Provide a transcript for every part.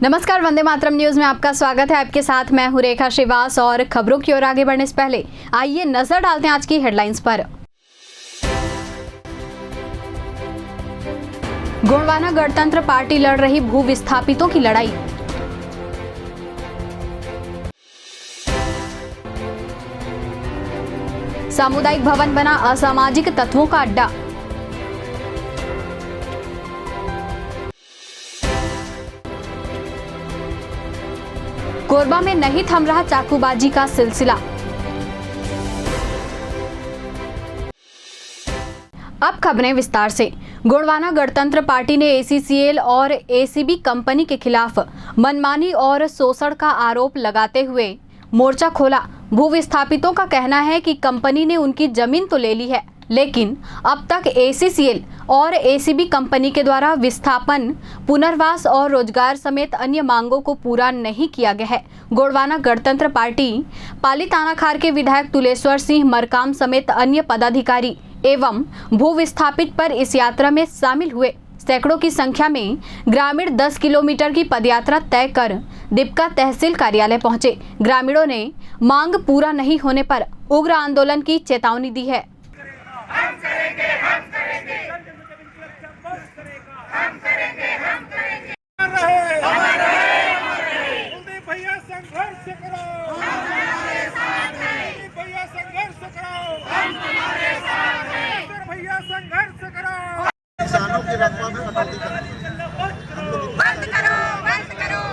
नमस्कार, वंदे मातरम न्यूज में आपका स्वागत है। आपके साथ मैं हूं रेखा श्रीवास और खबरों की ओर आगे बढ़ने से पहले आइए नजर डालते हैं आज की हेडलाइंस पर। गोंडवाना गणतंत्र पार्टी लड़ रही भू विस्थापितों की लड़ाई। सामुदायिक भवन बना असामाजिक तत्वों का अड्डा। कोरबा में नहीं थम रहा चाकूबाजी का सिलसिला। अब खबरें विस्तार से। गोंडवाना गणतंत्र पार्टी ने एसीसीएल और एसीबी कंपनी के खिलाफ मनमानी और शोषण का आरोप लगाते हुए मोर्चा खोला। भू विस्थापितों का कहना है कि कंपनी ने उनकी जमीन तो ले ली है, लेकिन अब तक एसीसीएल और एसीबी कंपनी के द्वारा विस्थापन, पुनर्वास और रोजगार समेत अन्य मांगों को पूरा नहीं किया गया है। गोंडवाना गणतंत्र पार्टी पाली तानाखार के विधायक तुलेश्वर सिंह मरकाम समेत अन्य पदाधिकारी एवं भू विस्थापित पर इस यात्रा में शामिल हुए। सैकड़ों की संख्या में ग्रामीण 10 किलोमीटर की पदयात्रा तय कर दीपका तहसील कार्यालय पहुंचे। ग्रामीणों ने मांग पूरा नहीं होने पर उग्र आंदोलन की चेतावनी दी है। हम करेंगे, हम करेंगे, हम करेंगे, हम करेंगे। कुलदीप भैया संघर्ष करो, हम हमारे साथ हैं। कुलदीप भैया संघर्ष करो, हम हमारे साथ हैं। कुलदीप भैया संघर्ष करो। किसानों के रकबा में कटौती बंद करो, बंद करो।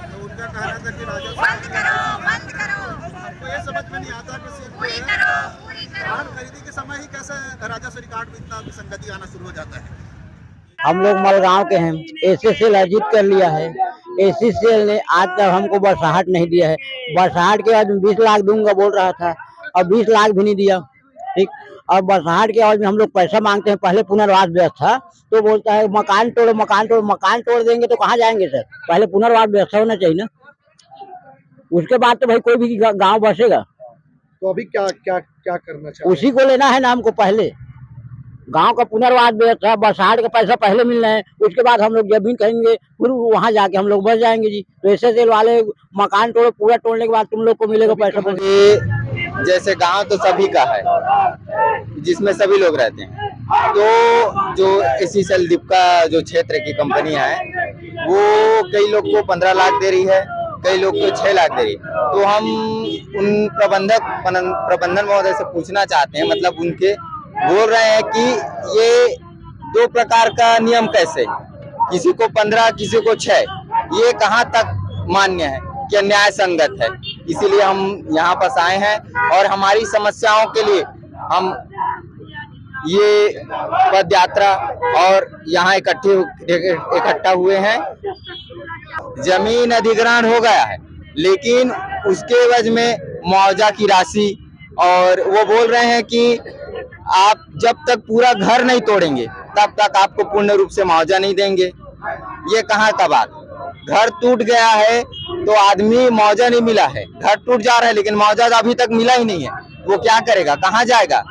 तो उनका कहना था कि राजस्व बंद करो, बंद करो। आपको ये समझ में नहीं आता कि पूरी करो, पूरी करो। धान खरीदी के समय ही कैसे राजस्व रिकॉर्ड में इतना विसंगति आना शुरू हो जाता है। हम लोग मलगांव के हैं, एसीसीएल अर्जित कर लिया है। एसीसीएल ने आज तक हमको बरसाहट नहीं दिया है। बरसाहट के बाद 20 लाख दूंगा बोल रहा था, अब 20 लाख भी नहीं दिया। ठीक, और बरसाहट के बाद में हम लोग पैसा मांगते हैं। पहले पुनर्वास व्यवस्था तो बोलता है मकान तोड़ो, मकान तोड़ो। मकान तोड़ देंगे तो कहाँ जाएंगे सर? पहले पुनर्वास व्यवस्था होना चाहिए ना, उसके बाद तो भाई कोई भी गाँव बसेगा। तो अभी क्या क्या क्या करना चाहिए? उसी को लेना है ना हमको। पहले गांव का पुनर्वास व्यवस्था, बरसात का पैसा पहले मिलना है, उसके बाद हम लोग जमीन कहेंगे, फिर वहां जाके हम लोग बस जाएंगे जी। तो एसएसएल वाले मकान तोड़ो, पूरा तोड़ने के बाद तुम लोग को मिलेगा पैसा। जैसे गांव तो सभी का है, जिसमें सभी लोग रहते हैं। तो जो एसीसीएल दीपका जो क्षेत्र की कंपनियां हैं, वो कई लोग को 15 लाख दे रही है, कई लोग को 6 लाख दे रही है। तो हम उन प्रबंधन महोदय से पूछना चाहते हैं, मतलब उनके बोल रहे हैं कि ये 2 प्रकार का नियम कैसे, किसी को 15 किसी को 6, ये कहाँ तक मान्य है, क्या न्याय संगत है? इसीलिए हम यहाँ पास आए हैं और हमारी समस्याओं के लिए हम ये पद यात्रा और यहाँ इकट्ठा हुए हैं। जमीन अधिग्रहण हो गया है, लेकिन उसके एवज में मुआवजा की राशि, और वो बोल रहे हैं कि आप जब तक पूरा घर नहीं तोड़ेंगे तब तक आपको पूर्ण रूप से मुआवजा नहीं देंगे। ये कहाँ का बात? घर टूट गया है तो आदमी मुआवजा नहीं मिला है, घर टूट जा रहा है लेकिन मुआवजा अभी तक मिला ही नहीं है, वो क्या करेगा, कहाँ जाएगा?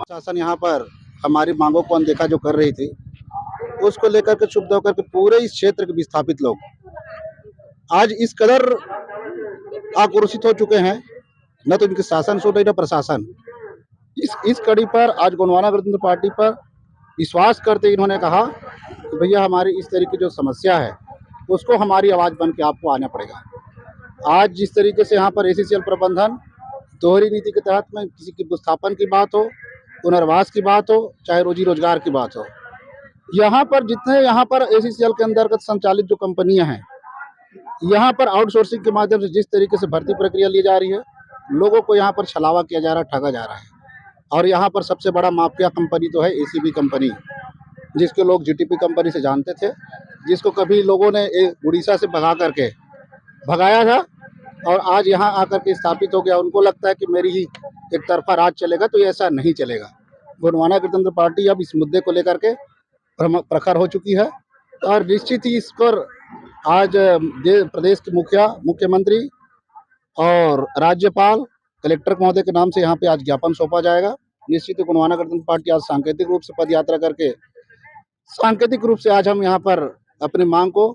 शासन यहाँ पर हमारी मांगों को अनदेखा जो कर रही थी, उसको लेकर के क्षुब्ध होकर के पूरे इस क्षेत्र के विस्थापित लोग आज इस कदर आक्रोशित हो चुके हैं, न तो इनके शासन सुन रही, न प्रशासन। इस कड़ी पर आज गोंडवाना गणतंत्र पार्टी पर विश्वास करते इन्होंने कहा कि भैया हमारी इस तरीके जो समस्या है उसको हमारी आवाज़ बन के आपको आना पड़ेगा। आज जिस तरीके से यहाँ पर एसीसीएल प्रबंधन दोहरी नीति के तहत में किसी की विस्थापन की बात हो, पुनर्वास की बात हो, चाहे रोजी रोजगार की बात हो, यहाँ पर जितने यहाँ पर एसीसीएल के अंतर्गत संचालित जो कंपनियाँ हैं, यहाँ पर आउटसोर्सिंग के माध्यम से जिस तरीके से भर्ती प्रक्रिया ली जा रही है, लोगों को यहाँ पर छलावा किया जा रहा है, ठगा जा रहा है। और यहाँ पर सबसे बड़ा माफिया कंपनी तो है एसीबी कंपनी, जिसके लोग जीटीपी कंपनी से जानते थे, जिसको कभी लोगों ने उड़ीसा से भगाया था और आज यहाँ आकर के स्थापित हो गया। उनको लगता है कि मेरी ही एक तरफा राज चलेगा, तो ये ऐसा नहीं चलेगा। गोंडवाना गणतंत्र पार्टी अब इस मुद्दे को लेकर के प्रखर हो चुकी है और निश्चित ही इस पर आज प्रदेश के मुख्यमंत्री और राज्यपाल, कलेक्टर महोदय के नाम से यहाँ पे आज ज्ञापन सौंपा जाएगा। निश्चित ही गोंडवाना गणतंत्र पार्टी आज सांकेतिक रूप से पद यात्रा करके सांकेतिक रूप से आज हम यहाँ पर अपनी मांग को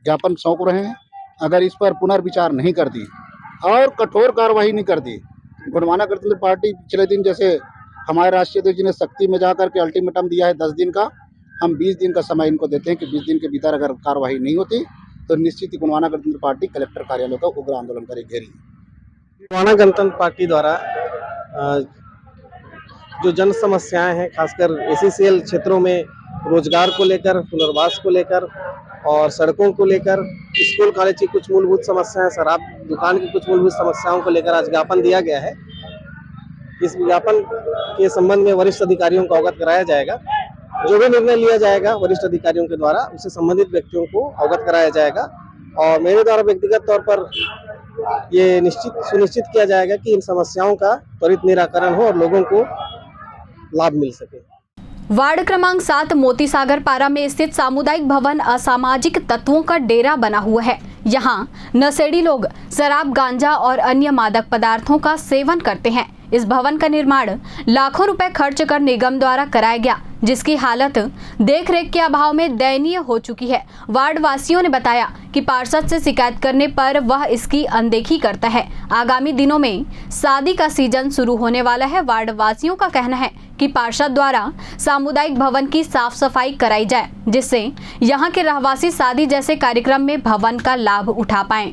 ज्ञापन सौंप रहे हैं। अगर इस पर पुनर्विचार नहीं करती और कठोर कार्रवाई नहीं करती, गोंडवाना गणतंत्र पार्टी पिछले दिन जैसे हमारे राष्ट्रीय अध्यक्ष जी ने सख्ती में जाकर के अल्टीमेटम दिया है 10 दिन का, हम 20 दिन का समय इनको देते हैं कि 20 दिन के भीतर अगर कार्रवाई नहीं होती तो निश्चित ही गोंडवाना गणतंत्र पार्टी कलेक्टर कार्यालय का उग्र आंदोलन करेगी। गोंडवाना गणतंत्र पार्टी द्वारा जो जन समस्याएं हैं, खासकर एसीसीएल क्षेत्रों में रोजगार को लेकर, पुनर्वास को लेकर और सड़कों को लेकर, स्कूल कॉलेज की कुछ मूलभूत समस्याएं, शराब दुकान की कुछ मूलभूत समस्याओं को लेकर आज ज्ञापन दिया गया है। इस ज्ञापन के संबंध में वरिष्ठ अधिकारियों को अवगत कराया जाएगा। जो भी निर्णय लिया जाएगा वरिष्ठ अधिकारियों के द्वारा, उससे संबंधित व्यक्तियों को अवगत कराया जाएगा और मेरे द्वारा व्यक्तिगत तौर पर ये सुनिश्चित किया जाएगा कि इन समस्याओं का त्वरित निराकरण हो और लोगों को लाभ मिल सके। वार्ड क्रमांक 7 मोती सागर पारा में स्थित सामुदायिक भवन असामाजिक तत्वों का डेरा बना हुआ है। यहाँ नशेड़ी लोग शराब, गांजा और अन्य मादक पदार्थों का सेवन करते हैं। इस भवन का निर्माण लाखों रुपए खर्च कर निगम द्वारा कराया गया, जिसकी हालत देखरेख के अभाव में दयनीय हो चुकी है। वार्ड वासियों ने बताया कि पार्षद से शिकायत करने पर वह इसकी अनदेखी करता है। आगामी दिनों में शादी का सीजन शुरू होने वाला है। वार्ड वासियों का कहना है कि पार्षद द्वारा सामुदायिक भवन की साफ सफाई कराई जाए, जिससे यहाँ के रहवासी शादी जैसे कार्यक्रम में भवन का लाभ उठा पाएं।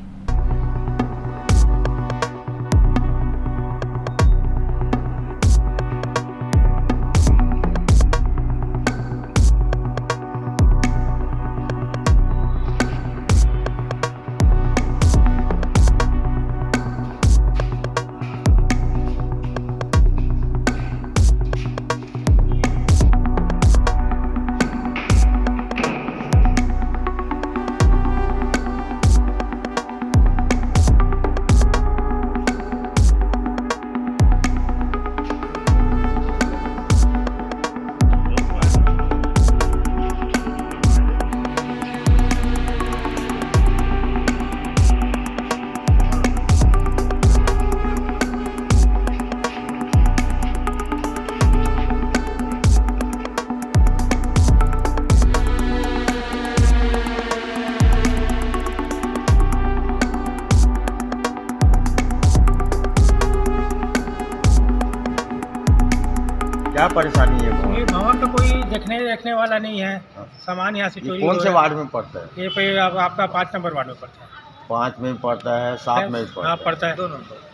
क्या परेशानी है ये भवन तो कोई देखने वाला नहीं है। सामान यहाँ से चोरी कौन से वार्ड में पड़ता है? ये पे आपका 5 नंबर वार्ड में पड़ता है। 5 में पड़ता है, 7 में पड़ता है। हाँ पड़ता है,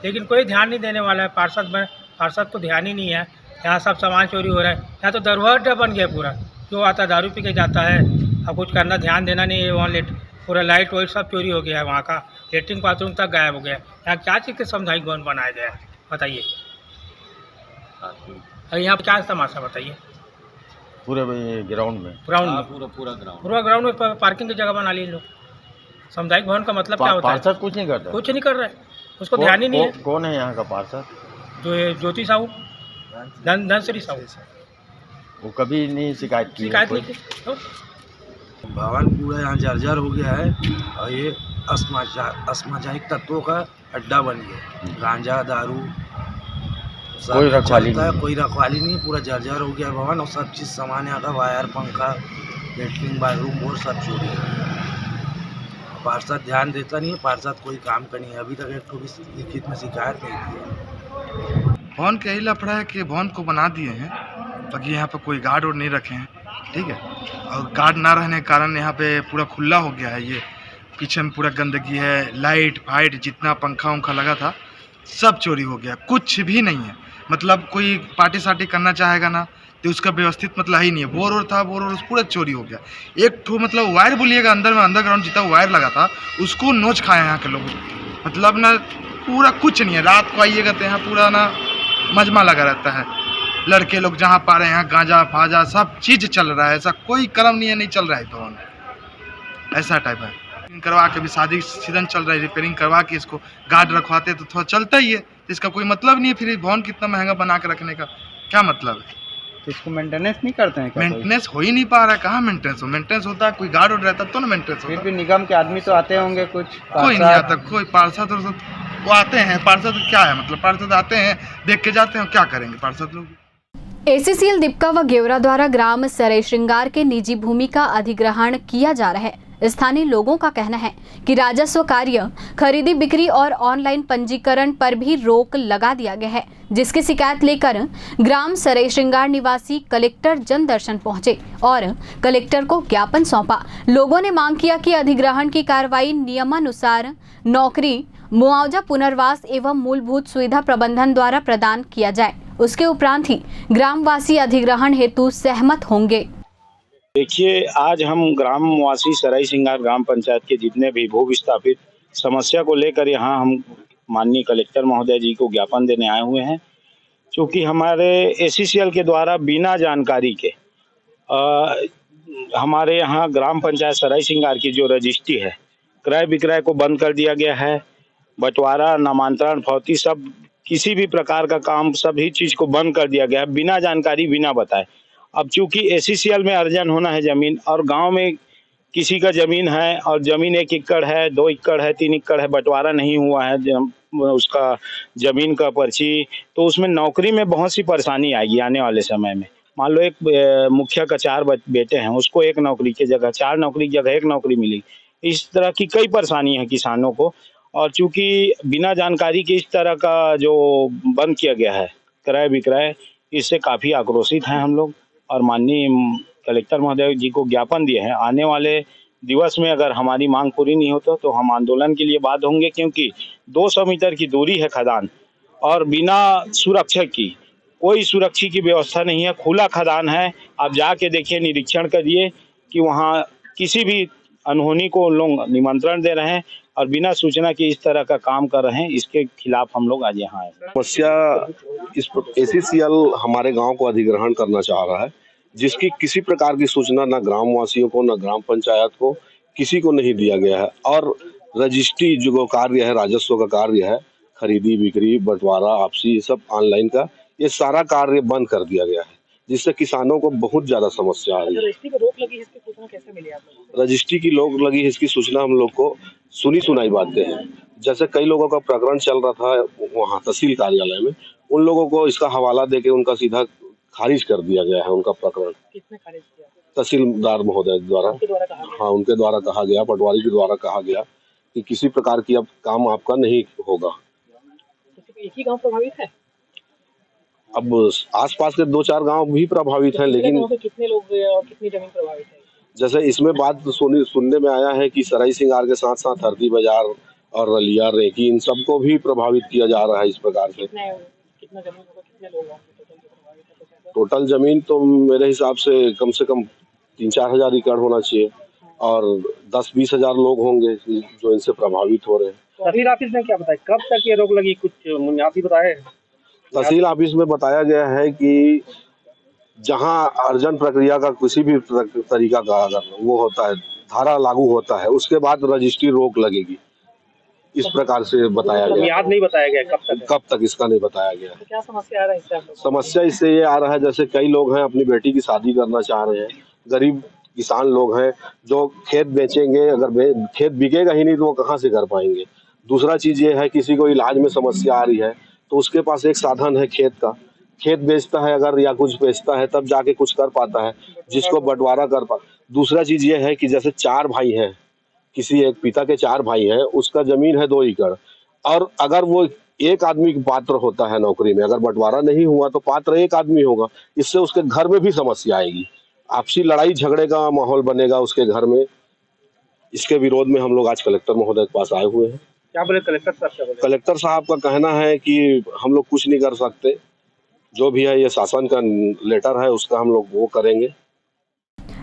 लेकिन कोई ध्यान नहीं देने वाला है। पार्षद को ध्यान ही नहीं है। यहाँ सब सामान चोरी हो रहा है। यहाँ तो दरवाजा बन गया पूरा, जो आता दारू पी के जाता है। अब कुछ करना, ध्यान देना नहीं है। वहाँ पूरा लाइट वाइट सब चोरी हो गया है। वहाँ का लेटरिन बाथरूम तक गायब हो गया। यहाँ क्या चीज़ के सामुदायिक भवन बनाया गया है बताइए? अरे यहाँ क्या तमाशा बताइए? पूरे ग्राउंड में पूरा ग्राउंड में पार्किंग की जगह बना ली लोग। सामुदायिक भवन का मतलब क्या होता है? पार्षद कुछ नहीं करता, कुछ नहीं कर रहा है, उसको ध्यान ही नहीं है। कौन है यहाँ का पार्षद? जो है ज्योति साहू, धनश्री साहू। वो कभी नहीं शिकायत की? तो भवन पूरा यहाँ जर्जर हो गया है और ये असामाजिक तत्वों का अड्डा बन गया। गांजा, दारू, कोई रखवाली नहीं, कोई रखवाली नहीं। पूरा जर्जर हो गया भवन और सब चीज़ सामान यहाँ का, वायर, पंखा, लेटरिन, बाथरूम और सब चोरी है। पार्षद ध्यान देता नहीं है। पार्षद कोई काम का नहीं है। अभी तक एक को भी लिखित में शिकायत नहीं की है। भवन का यही लफड़ा है कि भवन को बना दिए हैं ताकि यहाँ पे कोई गार्ड और नहीं रखे हैं, ठीक है। और गार्ड ना रहने के कारण यहाँ पे पूरा खुला हो गया है। ये पीछे में पूरा गंदगी है, लाइट फाइट जितना पंखा उंखा लगा था सब चोरी हो गया। कुछ भी नहीं है, मतलब कोई पार्टी सार्टी करना चाहेगा ना तो उसका व्यवस्थित मतलब ही नहीं है। बोर और था, बोर और पूरा चोरी हो गया। एक ठो मतलब वायर बोलिएगा अंदर में, अंडरग्राउंड जितना वायर लगा था उसको नोच खाए यहाँ के लोग। मतलब ना पूरा कुछ नहीं है। रात को आइएगा तो यहाँ पूरा ना मजमा लगा रहता है। लड़के लोग जहाँ पा रहे हैं यहाँ गांजा फाजा सब चीज़ चल रहा है। ऐसा कोई कर्म नहीं है, नहीं चल रहा है भवन, ऐसा टाइप है। करवा के भी शादी सीजन चल रहा है, रिपेयरिंग करवा के इसको गार्ड रखवाते तो थोड़ा चलता ही है। तो इसका कोई मतलब नहीं है। फिर भवन कितना महंगा बना के रखने का क्या मतलब है? तो इसको मेंटेनेंस नहीं करते हैं? मेंटेनेंस हो ही नहीं पा रहा है। कहाँ मेंटेनेंस हो? मेंटेनेंस होता है कोई गार्ड और रहता तो ना मेंटेनेंस होता। फिर भी निगम के आदमी तो आते होंगे कुछ? कोई नहीं आता। कोई पार्षद वो आते हैं। पार्षद क्या है मतलब? पार्षद आते हैं, देख के जाते हैं, क्या करेंगे पार्षद लोग? एसीसीएल दीपका व गेवरा द्वारा ग्राम सरे श्रृंगार के निजी भूमि का अधिग्रहण किया जा रहा है। स्थानीय लोगों का कहना है कि राजस्व कार्य, खरीदी बिक्री और ऑनलाइन पंजीकरण पर भी रोक लगा दिया गया है, जिसकी शिकायत लेकर ग्राम सराय श्रृंगार निवासी कलेक्टर जन दर्शन पहुंचे और कलेक्टर को ज्ञापन सौंपा। लोगों ने मांग किया कि अधिग्रहण की कार्रवाई नियमानुसार नौकरी, मुआवजा, पुनर्वास एवं मूलभूत सुविधा प्रबंधन द्वारा प्रदान किया जाए। उसके उपरांत ही ग्रामवासी अधिग्रहण हेतु सहमत होंगे। देखिए, आज हम ग्रामवासी सराय श्रृंगार ग्राम पंचायत के जितने भी भू विस्थापित समस्या को लेकर यहाँ हम माननीय कलेक्टर महोदय जी को ज्ञापन देने आए हुए हैं, क्योंकि हमारे एसीसीएल के द्वारा बिना जानकारी के हमारे यहाँ ग्राम पंचायत सराय श्रृंगार की जो रजिस्ट्री है, क्रय विक्रय को बंद कर दिया गया है। बंटवारा, नामांतरण, फौती, सब किसी भी प्रकार का काम, सभी चीज को बंद कर दिया गया है, बिना जानकारी, बिना बताए। अब चूंकि एसीसीएल में अर्जन होना है जमीन, और गांव में किसी का जमीन है और जमीन 1 एकड़ है, 2 एकड़ है, 3 एकड़ है, बंटवारा नहीं हुआ है उसका जमीन का पर्ची, तो उसमें नौकरी में बहुत सी परेशानी आएगी आने वाले समय में। मान लो एक मुखिया का 4 बेटे हैं, उसको 1 नौकरी की जगह 4 नौकरी की जगह 1 नौकरी मिली। इस तरह की कई परेशानी है किसानों को, और चूंकि बिना जानकारी के इस तरह का जो बंद किया गया है क्रय विक्रय, इससे काफ़ी आक्रोशित हैं हम लोग, और माननीय कलेक्टर महोदय जी को ज्ञापन दिए हैं। आने वाले दिवस में अगर हमारी मांग पूरी नहीं होता तो हम आंदोलन के लिए बाध्य होंगे, क्योंकि 200 मीटर की दूरी है खदान, और बिना सुरक्षा की कोई सुरक्षा की व्यवस्था नहीं है, खुला खदान है। आप जाके देखिए, निरीक्षण करिए कि वहाँ किसी भी अनहोनी को लोग निमंत्रण दे रहे हैं और बिना सूचना के इस तरह का काम कर रहे हैं। इसके खिलाफ हम लोग आज यहाँ आए। समस्या इस एसीसीएल हमारे गांव को अधिग्रहण करना चाह रहा है, जिसकी किसी प्रकार की सूचना न ग्रामवासियों को, न ग्राम पंचायत को, किसी को नहीं दिया गया है। और रजिस्ट्री जो कार्य है, राजस्व का कार्य है, खरीदी बिक्री, बंटवारा, आपसी, सब ऑनलाइन का, ये सारा कार्य बंद कर दिया गया है, जिससे किसानों को बहुत ज्यादा समस्या आ रही है। रजिस्ट्री को रोक लगी, इसकी सूचना कैसे मिली आपको? रजिस्ट्री की रोक लगी, इसकी सूचना हम लोग को सुनी सुनाई बातें हैं। जैसे कई लोगों का प्रकरण चल रहा था वहाँ तहसील कार्यालय में, उन लोगों को इसका हवाला देके उनका सीधा खारिज कर दिया गया है उनका प्रकरण। किसने खारिज किया? तहसीलदार महोदय द्वारा। हाँ, उनके द्वारा कहा गया, पटवारी के द्वारा कहा गया कि किसी प्रकार की अब काम आपका नहीं होगा। एक ही गाँव प्रभावित है? अब आसपास के 2-4 गांव भी प्रभावित हैं, लेकिन कितने लोग और कितनी जमीन प्रभावित है? जैसे इसमें बात सुनने में आया है कि सराय श्रृंगार के साथ साथ हरदी बाजार और रलिया, रेकी, इन सबको भी प्रभावित किया जा रहा है इस प्रकार से। कितना जमीन होगा, कितने लोग होंगे टोटल जमीन? तो मेरे हिसाब से कम 3-4 हजार एकड़ होना चाहिए, और 10-20 हजार लोग होंगे जो इनसे प्रभावित हो रहे हैं। तहसील ऑफिस ने क्या बताया, कब तक ये रोक लगी? कुछ आप ही बताए? तहसील ऑफिस में बताया गया है कि जहां अर्जन प्रक्रिया का किसी भी तरीका का अगर वो होता है, धारा लागू होता है, उसके बाद रजिस्ट्री रोक लगेगी, इस प्रकार से बताया गया। याद नहीं बताया गया कब तक इसका नहीं बताया गया। तो क्या समस्या आ रहा है इससे? समस्या इससे ये आ रहा है, जैसे कई लोग हैं अपनी बेटी की शादी करना चाह रहे हैं, गरीब किसान लोग हैं जो खेत बेचेंगे, अगर खेत बिकेगा ही नहीं तो वो कहाँ से कर पाएंगे। दूसरा चीज ये है, किसी को इलाज में समस्या आ रही है तो उसके पास एक साधन है खेत का, खेत बेचता है अगर या कुछ बेचता है तब जाके कुछ कर पाता है, जिसको बंटवारा कर पा। दूसरा चीज ये है कि जैसे 4 भाई हैं, किसी एक पिता के 4 भाई हैं, उसका जमीन है 2 एकड़, और अगर वो एक आदमी पात्र होता है नौकरी में, अगर बंटवारा नहीं हुआ तो पात्र एक आदमी होगा, इससे उसके घर में भी समस्या आएगी, आपसी लड़ाई झगड़े का माहौल बनेगा उसके घर में। इसके विरोध में हम लोग आज कलेक्टर महोदय के पास आए हुए हैं। क्या बोले कलेक्टर साहब? क्या बोले? कलेक्टर साहब का कहना है कि हम लोग कुछ नहीं कर सकते, जो भी है ये शासन का लेटर है उसका हम लोग वो करेंगे।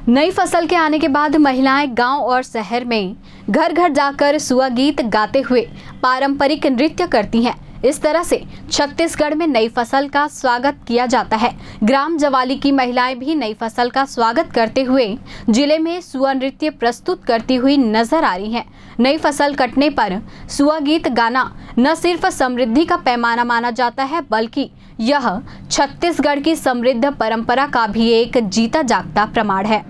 नई फसल के आने के बाद महिलाएं गांव और शहर में घर घर जाकर सुआ गीत गाते हुए पारंपरिक नृत्य करती हैं। इस तरह से छत्तीसगढ़ में नई फसल का स्वागत किया जाता है। ग्राम जवाली की महिलाएं भी नई फसल का स्वागत करते हुए जिले में सुआ नृत्य प्रस्तुत करती हुई नजर आ रही हैं। नई फसल कटने पर सुआ गीत गाना न सिर्फ समृद्धि का पैमाना माना जाता है, बल्कि यह छत्तीसगढ़ की समृद्ध परंपरा का भी एक जीता जागता प्रमाण है।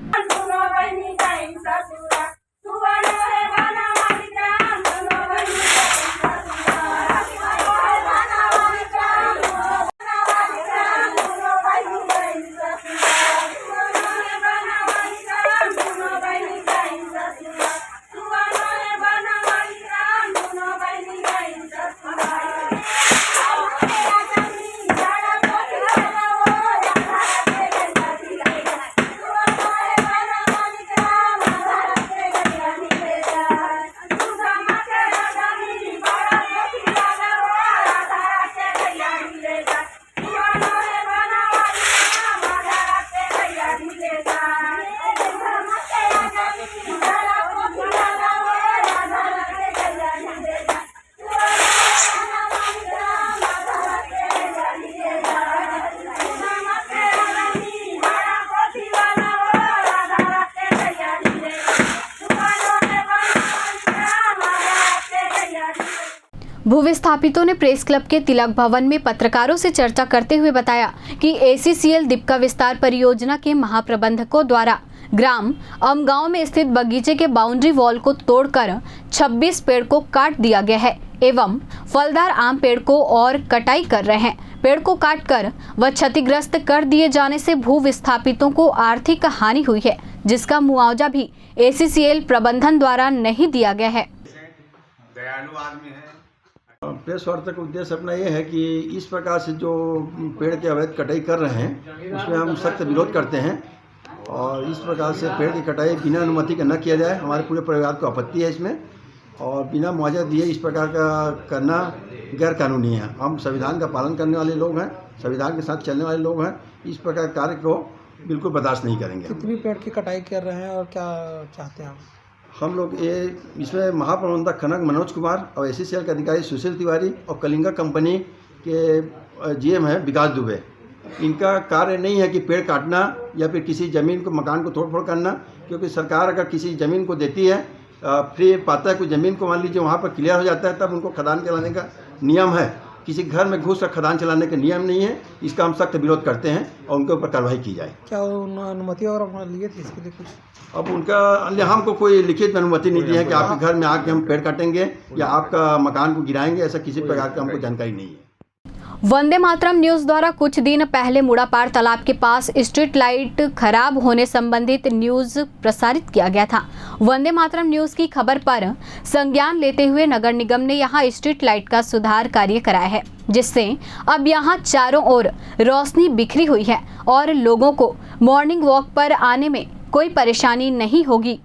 भूविस्थापितों ने प्रेस क्लब के तिलक भवन में पत्रकारों से चर्चा करते हुए बताया कि ACCL दीपका विस्तार परियोजना के महाप्रबंधकों द्वारा ग्राम अमगांव में स्थित बगीचे के बाउंड्री वॉल को तोड़कर 26 पेड़ को काट दिया गया है एवं फलदार आम पेड़ को और कटाई कर रहे हैं। पेड़ को काटकर व क्षतिग्रस्त कर दिए जाने से भू विस्थापितों को आर्थिक हानि हुई है, जिसका मुआवजा भी ACCL प्रबंधन द्वारा नहीं दिया गया है। दयालु आदमी है। प्रेस वार्ता का उद्देश्य अपना ये है कि इस प्रकार से जो पेड़ के अवैध कटाई कर रहे हैं उसमें हम सख्त विरोध करते हैं और इस प्रकार से पेड़ की कटाई बिना अनुमति का न किया जाए। हमारे पूरे परिवार को आपत्ति है इसमें और बिना मुआवजा दिए इस प्रकार का करना गैर कानूनी है। हम संविधान का पालन करने वाले लोग हैं, संविधान के साथ चलने वाले लोग हैं, इस प्रकार कार्य को बिल्कुल बर्दाश्त नहीं करेंगे। कितनी पेड़ की कटाई कर रहे हैं और क्या चाहते हैं हम लोग ये इसमें महाप्रबंधक खनक मनोज कुमार और ACCL के अधिकारी सुशील तिवारी और कलिंगा कंपनी के GM है विकास दुबे, इनका कार्य नहीं है कि पेड़ काटना या फिर किसी ज़मीन को मकान को तोड़ फोड़ करना, क्योंकि सरकार अगर किसी ज़मीन को देती है फ्री पाता है कोई ज़मीन को, मान लीजिए वहाँ पर क्लियर हो जाता है तब उनको खदान चलाने का नियम है। किसी घर में घुस कर खदान चलाने का नियम नहीं है। इसका हम सख्त विरोध करते हैं और उनके ऊपर कार्रवाई की जाए। क्या अनुमति और लिए थे इसके लिए कुछ? अब उनका हमको कोई लिखित अनुमति नहीं दी है कि आपके घर में आके हम पेड़ काटेंगे या आपका मकान को गिराएंगे, ऐसा किसी प्रकार का हमको जानकारी नहीं है। वंदे मातरम न्यूज द्वारा कुछ दिन पहले मुड़ापार तालाब के पास स्ट्रीट लाइट खराब होने संबंधित न्यूज प्रसारित किया गया था। वंदे मातरम न्यूज की खबर पर संज्ञान लेते हुए नगर निगम ने यहां स्ट्रीट लाइट का सुधार कार्य कराया है, जिससे अब यहां चारों ओर रोशनी बिखरी हुई है और लोगों को मॉर्निंग वॉक पर आने में कोई परेशानी नहीं होगी।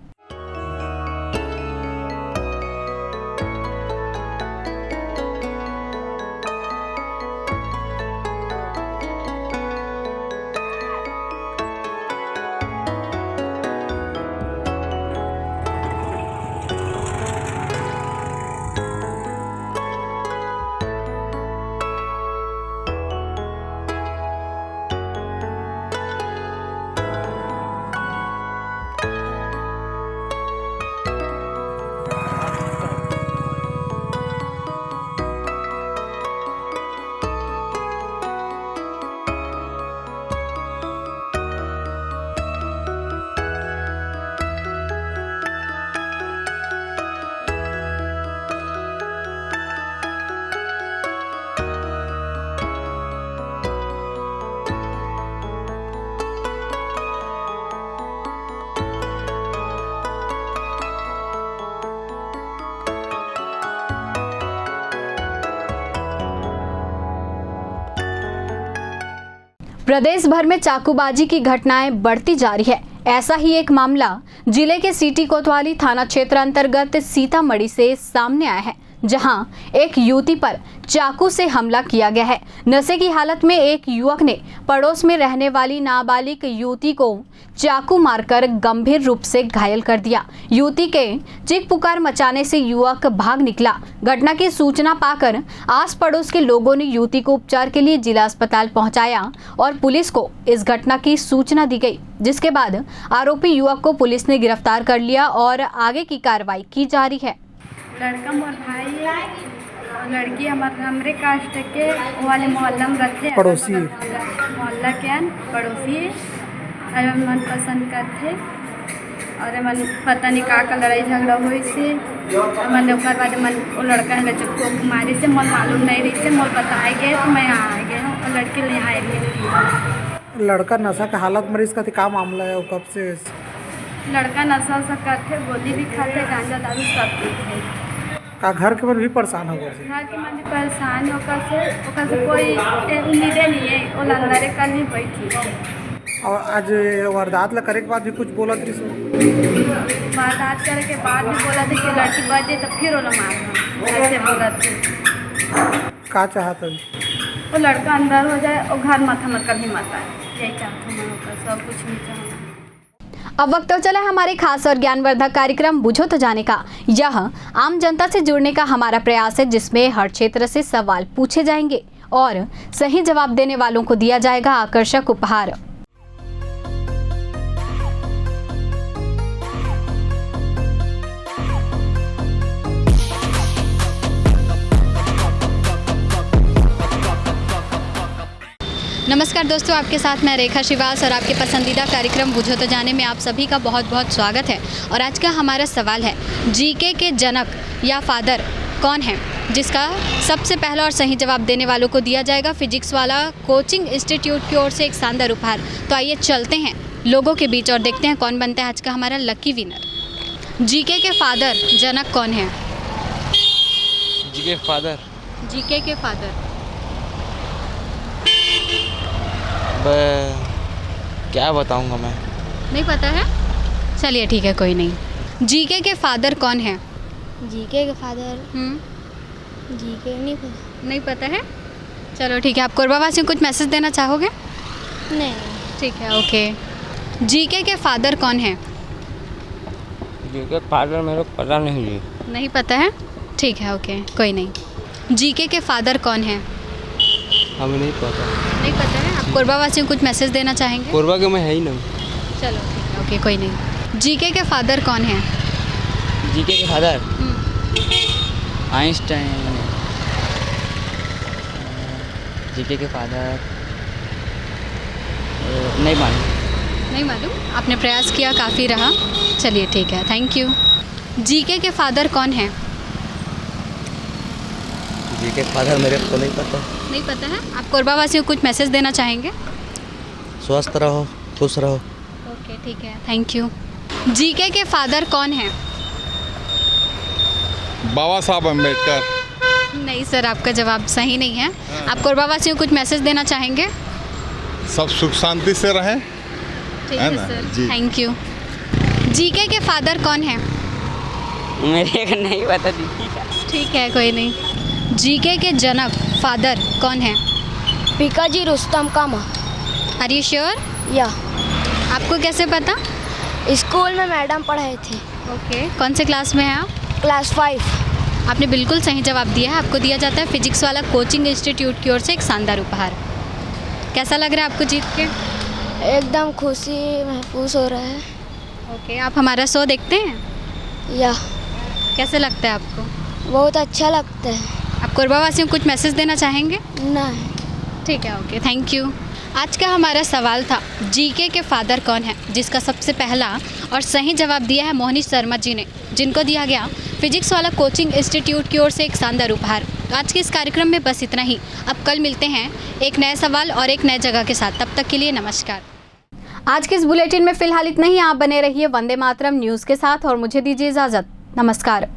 प्रदेश भर में चाकूबाजी की घटनाएं बढ़ती जा रही है। ऐसा ही एक मामला जिले के सिटी कोतवाली थाना क्षेत्र अंतर्गत सीतामढ़ी से सामने आया है, जहां एक युवती पर चाकू से हमला किया गया है। नशे की हालत में एक युवक ने पड़ोस में रहने वाली नाबालिग युवती को चाकू मारकर गंभीर रूप से घायल कर दिया। युवती के चीख पुकार मचाने से युवक भाग निकला। घटना की सूचना पाकर आस पड़ोस के लोगों ने युवती को उपचार के लिए जिला अस्पताल पहुंचाया और पुलिस को इस घटना की सूचना दी गई, जिसके बाद आरोपी युवक को पुलिस ने गिरफ्तार कर लिया और आगे की कार्रवाई की जा रही है। लड़का मोर भाई है, लड़की हमरे कास्ट के वाले मोहल्ला में रहते हैं, पड़ोसी मोहल्ला के पड़ोसी और मन पसंद करते और मन पता नहीं का लड़ाई झगड़ा हुई से मन ओकर बाद मन वो लड़का है चक्कू मारी से मोल मालूम नहीं रही से मोल बताए गए तो मैं यहाँ आ गया हूँ और लड़की ले यहाँ आई। लड़का नशा का हालत में इसका क्या मामला है? कब से लड़का नशा उशा करते, गोली भी खाते, गांजा दारू सब पीते। का घर के मन भी परेशान हो गए? घर के मन भी परेशान होकर से कोई उम्मीदें नहीं है। वो अंदर कल ही बैठी और आज वारदात ला करे के बाद भी कुछ बोला थी? वारदात करे के बाद भी बोला थी कि लड़की बजे तो फिर वो मारना, ऐसे बोला थी। का चाहता वो लड़का अंदर हो जाए और घर माथा मत कभी मत आए, यही चाहता हूँ मैं, सब कुछ नहीं चाहता। अब वक्त तो चला हमारे खास और ज्ञानवर्धक कार्यक्रम बुझो तो जाने का। यह आम जनता से जुड़ने का हमारा प्रयास है, जिसमें हर क्षेत्र से सवाल पूछे जाएंगे और सही जवाब देने वालों को दिया जाएगा आकर्षक उपहार। नमस्कार दोस्तों, आपके साथ मैं रेखा श्रीवास और आपके पसंदीदा कार्यक्रम बूझो तो जाने में आप सभी का बहुत बहुत स्वागत है। और आज का हमारा सवाल है, जीके के जनक या फादर कौन है, जिसका सबसे पहला और सही जवाब देने वालों को दिया जाएगा फिजिक्स वाला कोचिंग इंस्टीट्यूट की ओर से एक शानदार उपहार। तो आइए चलते हैं लोगों के बीच और देखते हैं कौन बनता है आज का हमारा लकी विनर। जीके के फादर जनक कौन है? जीके फादर जीके के फादर क्या बताऊंगा मैं, नहीं पता है? चलिए ठीक है, कोई नहीं। जीके के फादर कौन है? जीके के फादर जीके नहीं पता है? चलो ठीक है, आप कोरबा वासियों को कुछ मैसेज देना चाहोगे? नहीं। ठीक है, ओके। जीके के फादर कौन है? जीके फादर मेरे को पता नहीं जी। नहीं पता है? ठीक है, ओके, कोई नहीं। जीके के फादर कौन है? हमें नहीं पता। नहीं पता है? आप कोरबा वासियों को कुछ मैसेज देना चाहेंगे? कोरबा के मैं है ही नहीं। चलो ठीक है, ओके, कोई नहीं। जीके के फादर कौन है? जीके के फादर आइंस्टाइन। जीके के फादर नहीं मालूम। नहीं मालूम? आपने प्रयास किया, काफ़ी रहा। चलिए ठीक है, थैंक यू। जीके के फादर कौन है? जीके फादर मेरे को नहीं पता। नहीं पता है? आप कोरबा वासियों को कुछ मैसेज देना चाहेंगे? स्वस्थ रहो, खुश रहो। ओके ठीक है, थैंक यू। जीके के फादर कौन है? बाबा साहब अम्बेडकर। नहीं सर, आपका जवाब सही नहीं है। आप कोरबा वासियों को कुछ मैसेज देना चाहेंगे? सब सुख शांति से रहें। ठीक है सर, थैंक यू। जीके के फादर कौन है? मेरे को नहीं पता दीदी। ठीक है, कोई नहीं। जीके के जनक फादर कौन है? Bhikaji Rustom Cama. Are you sure? Yeah. आपको कैसे पता? स्कूल में मैडम पढ़ाए थे। ओके, कौन से क्लास में हैं आप? क्लास 5। आपने बिल्कुल सही जवाब दिया है। आपको दिया जाता है फिजिक्स वाला कोचिंग इंस्टीट्यूट की ओर से एक शानदार उपहार। कैसा लग रहा है आपको जीत के? एकदम खुशी महसूस हो रहा है। ओके, आप हमारा शो देखते हैं? या। कैसे लगता है आपको? बहुत अच्छा लगता है। आप कोरबा वासियों को कुछ मैसेज देना चाहेंगे? नहीं। ठीक है, ओके, थैंक यू। आज का हमारा सवाल था, जीके के फादर कौन है, जिसका सबसे पहला और सही जवाब दिया है मोहनीश शर्मा जी ने, जिनको दिया गया फिजिक्स वाला कोचिंग इंस्टीट्यूट की ओर से एक शानदार उपहार। आज के इस कार्यक्रम में बस इतना ही। अब कल मिलते हैं एक नए सवाल और एक नए जगह के साथ। तब तक के लिए नमस्कार। आज के इस बुलेटिन में फिलहाल इतना ही। आप बने रहिए वंदे मातरम न्यूज़ के साथ और मुझे दीजिए इजाज़त। नमस्कार।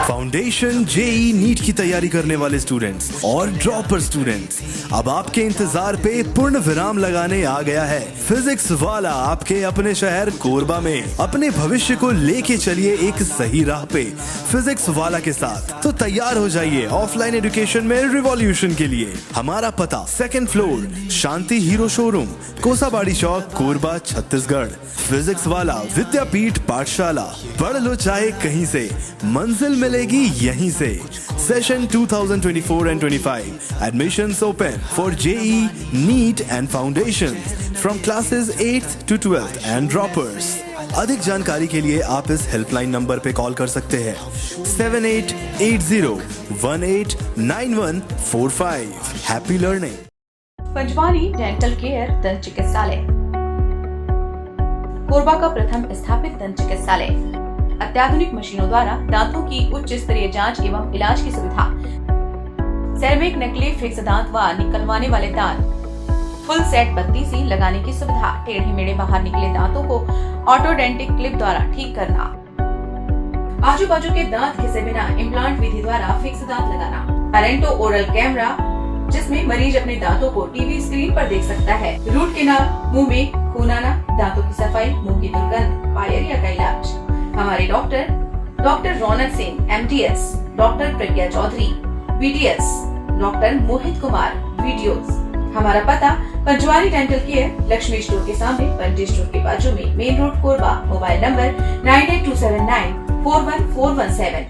फाउंडेशन जेई नीट की तैयारी करने वाले स्टूडेंट्स और ड्रॉपर स्टूडेंट्स, अब आपके इंतजार पे पूर्ण विराम लगाने आ गया है फिजिक्स वाला आपके अपने शहर कोरबा में। अपने भविष्य को लेके चलिए एक सही राह पे फिजिक्स वाला के साथ। तो तैयार हो जाइए ऑफलाइन एजुकेशन में रिवॉल्यूशन के लिए। हमारा पता 2nd फ्लोर शांति हीरो शोरूम, कोसाबाड़ी चौक, कोरबा, छत्तीसगढ़। फिजिक्स वाला विद्यापीठ पाठशाला, पढ़ लो चाहे कहीं से, मंजिल मिलेगी यहीं से। Session 2024 and 25. Admissions open for JEE, NEET and Foundations from classes 8th to 12th and droppers. अधिक जानकारी के लिए आप इस हेल्पलाइन नंबर पे कॉल कर सकते हैं 7880189145। Happy learning. Panchwani dental care दंत चिकित्सालय, कोरबा का प्रथम स्थापित दंत चिकित्सालय। अत्याधुनिक मशीनों द्वारा दांतों की उच्च स्तरीय जांच एवं इलाज की सुविधा। सेरेमिक नकली फिक्स दांत व निकलवाने वाले दांत, फुल सेट बत्ती सी लगाने की सुविधा। टेढ़े मेढ़े बाहर निकले दांतों को ऑटोडेंटिक क्लिप द्वारा ठीक करना। आजू बाजू के दांत घिसे बिना इम्प्लांट विधि द्वारा फिक्स दांत लगाना। पेरेंटो ओरल कैमरा, जिसमें मरीज अपने दांतों को टीवी स्क्रीन पर देख सकता है। रूट कैनाल, मुंह में खून आना, दांतों की सफाई, मुंह की दुर्गंध, पायरिया का इलाज। हमारे डॉक्टर रौनक सिंह MDS, डॉक्टर प्रज्ञा Chaudhary BDS, doctor Mohit Kumar videos. हमारा पता पंचवानी डेंटल केयर, लक्ष्मी स्टोर के सामने, पंटी स्टोर के बाजू में, main road Korba. Mobile number 982794 414117।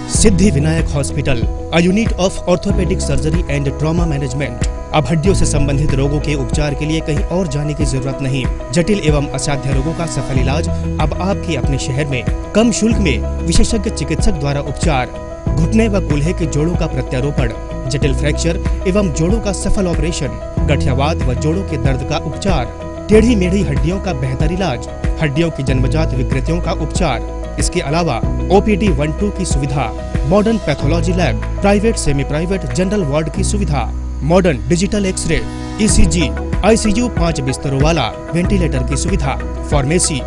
Siddhi Vinayak hospital, a unit of orthopaedic surgery and trauma management. अब हड्डियों से संबंधित रोगों के उपचार के लिए कहीं और जाने की जरूरत नहीं। जटिल एवं असाध्य रोगों का सफल इलाज अब आपके अपने शहर में कम शुल्क में विशेषज्ञ चिकित्सक द्वारा उपचार। घुटने व कूल्हे के जोड़ों का प्रत्यारोपण, जटिल फ्रैक्चर एवं जोड़ों का सफल ऑपरेशन, गठियावात व जोड़ों के दर्द का उपचार, टेढ़ी मेढ़ी हड्डियों का बेहतर इलाज, हड्डियों की जन्मजात विकृतियों का उपचार। इसके अलावा OPD 1-2 की सुविधा, modern pathology lab, private semi private general ward की सुविधा, modern digital x-ray, ECG, ICU 5 बिस्तरों वाला वेंटिलेटर की सुविधा, pharmacy,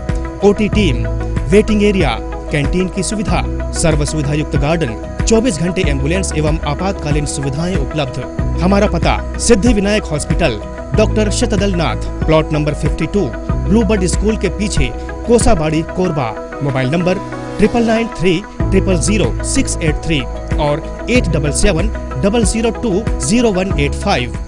OT team, waiting area, canteen की सुविधा, सर्व सुविधा युक्त गार्डन, 24 घंटे एम्बुलेंस एवं आपातकालीन सुविधाएं उपलब्ध। हमारा पता सिद्धि विनायक हॉस्पिटल, डॉक्टर शतदल नाथ, प्लॉट नंबर 52, ब्लूबर्ड स्कूल के पीछे, कोसाबाड़ी, कोरबा। मोबाइल नंबर 9993 000 683 और 877 002 0185।